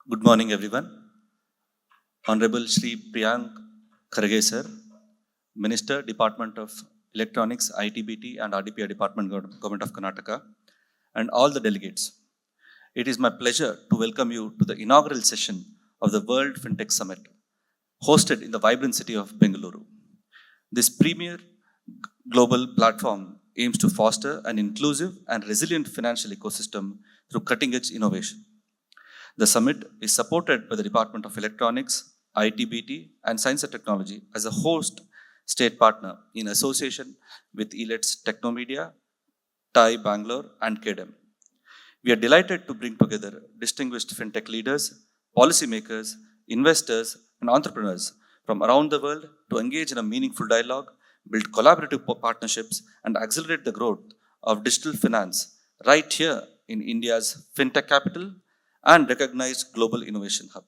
Good morning, everyone. Honorable Shri Priyank Kharge sir, Minister, Department of Electronics, ITBT and RDPI Department, Government of Karnataka, and all the delegates. It is my pleasure to welcome you to the inaugural session of the World Fintech Summit, hosted in the vibrant city of Bengaluru. This premier global platform aims to foster an inclusive and resilient financial ecosystem through cutting-edge innovation. The summit is supported by the Department of Electronics, ITBT, and Science and Technology as a host state partner in association with Elets Technomedia, TIE Bangalore, and KDEM. We are delighted to bring together distinguished fintech leaders, policymakers, investors, and entrepreneurs from around the world to engage in a meaningful dialogue, build collaborative partnerships, and accelerate the growth of digital finance right here in India's fintech capital and recognized global innovation hub.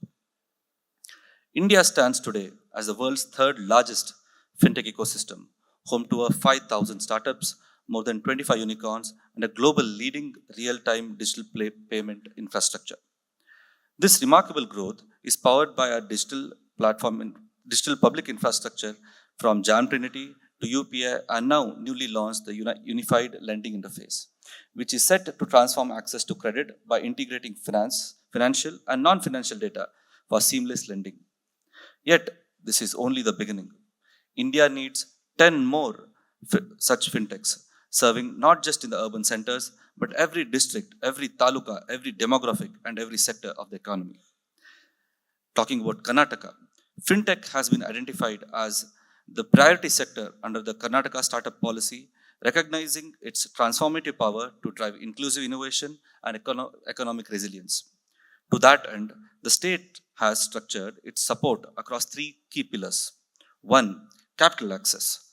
India stands today as the world's third largest fintech ecosystem, home to over 5,000 startups, more than 25 unicorns, and a global leading real-time digital payment infrastructure. This remarkable growth is powered by our digital platform and digital public infrastructure from Jam Trinity to UPI and now newly launched the Unified Lending Interface, which is set to transform access to credit by integrating financial and non-financial data for seamless lending. Yet, this is only the beginning. India needs 10 more such fintechs, serving not just in the urban centers, but every district, every taluka, every demographic, and every sector of the economy. Talking about Karnataka, fintech has been identified as the priority sector under the Karnataka startup policy, recognizing its transformative power to drive inclusive innovation and economic resilience. To that end, the state has structured its support across three key pillars. One, capital access,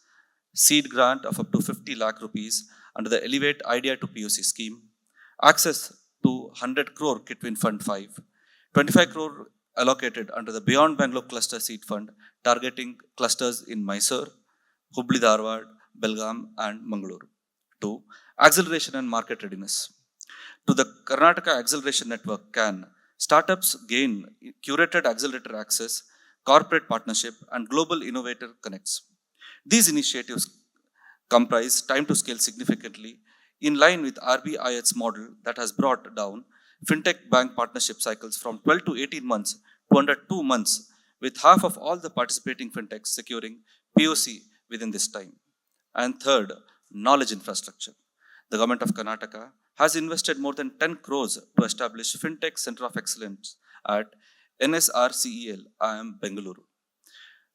seed grant of up to 50 lakh rupees under the Elevate Idea to POC scheme, access to 100 crore Kitwin Fund 5, 25 crore allocated under the Beyond Bengaluru Cluster Seed Fund, targeting clusters in Mysore, Hubli Dharwad, Belgaum, and Mangaluru. 2. Acceleration and market readiness. To the Karnataka Acceleration Network CAN, startups gain curated accelerator access, corporate partnership, and global innovator connects. These initiatives comprise time to scale significantly in line with RBI's model that has brought down fintech bank partnership cycles from 12 to 18 months to under 2 months, with half of all the participating fintechs securing POC within this time. And third, knowledge infrastructure. The government of Karnataka has invested more than 10 crores to establish Fintech Center of Excellence at NSRCEL, IIM Bengaluru.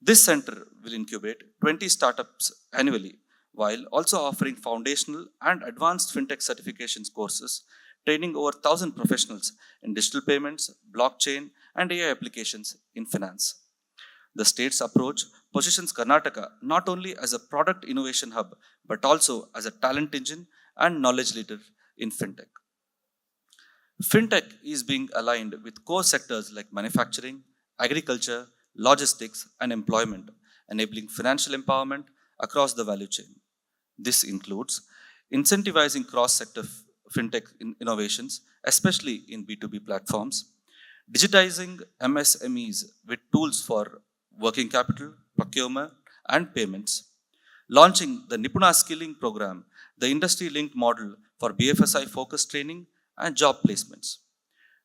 This center will incubate 20 startups annually, while also offering foundational and advanced fintech certifications courses, training over 1,000 professionals in digital payments, blockchain, and AI applications in finance. The state's approach positions Karnataka not only as a product innovation hub, but also as a talent engine and knowledge leader in fintech. Fintech is being aligned with core sectors like manufacturing, agriculture, logistics, and employment, enabling financial empowerment across the value chain. This includes incentivizing cross-sector fintech innovations, especially in B2B platforms, digitizing MSMEs with tools for working capital, procurement, and payments, launching the Nipuna Skilling Program, the industry-linked model for BFSI focused training and job placements.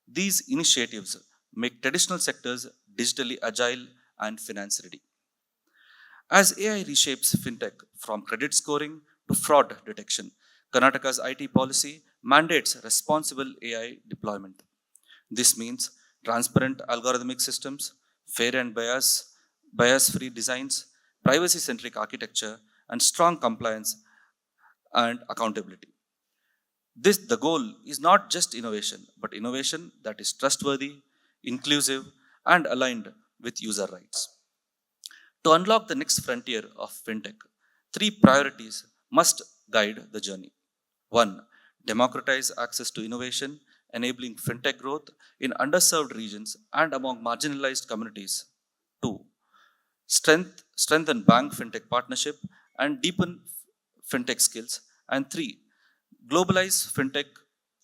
These initiatives make traditional sectors digitally agile and finance ready. As AI reshapes fintech from credit scoring to fraud detection, Karnataka's IT policy mandates responsible AI deployment. This means transparent algorithmic systems, fair and bias-free designs, privacy-centric architecture, and strong compliance and accountability. The goal is not just innovation, but innovation that is trustworthy, inclusive, and aligned with user rights. To unlock the next frontier of fintech, three priorities must guide the journey. One, democratize access to innovation, enabling fintech growth in underserved regions and among marginalized communities. Two, strengthen bank fintech partnership and deepen fintech skills. And three, globalize fintech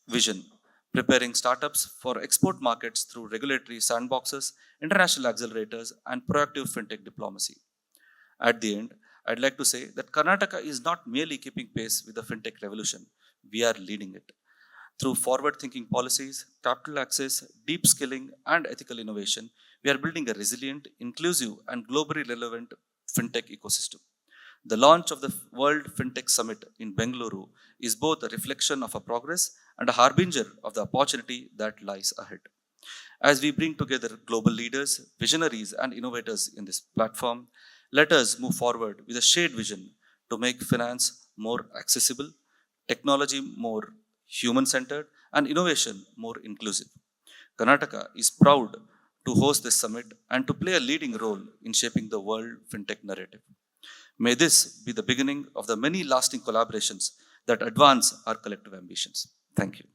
vision, preparing startups for export markets through regulatory sandboxes, international accelerators, and proactive fintech diplomacy. At the end, I'd like to say that Karnataka is not merely keeping pace with the fintech revolution, we are leading it. Through forward thinking policies, capital access, deep skilling, and ethical innovation, we are building a resilient, inclusive, and globally relevant fintech ecosystem. The launch of the World Fintech Summit in Bengaluru is both a reflection of our progress and a harbinger of the opportunity that lies ahead. As we bring together global leaders, visionaries, and innovators in this platform, let us move forward with a shared vision to make finance more accessible, technology more human centered, and innovation more inclusive. Karnataka is proud to host this summit and to play a leading role in shaping the world fintech narrative. May this be the beginning of the many lasting collaborations that advance our collective ambitions. Thank you.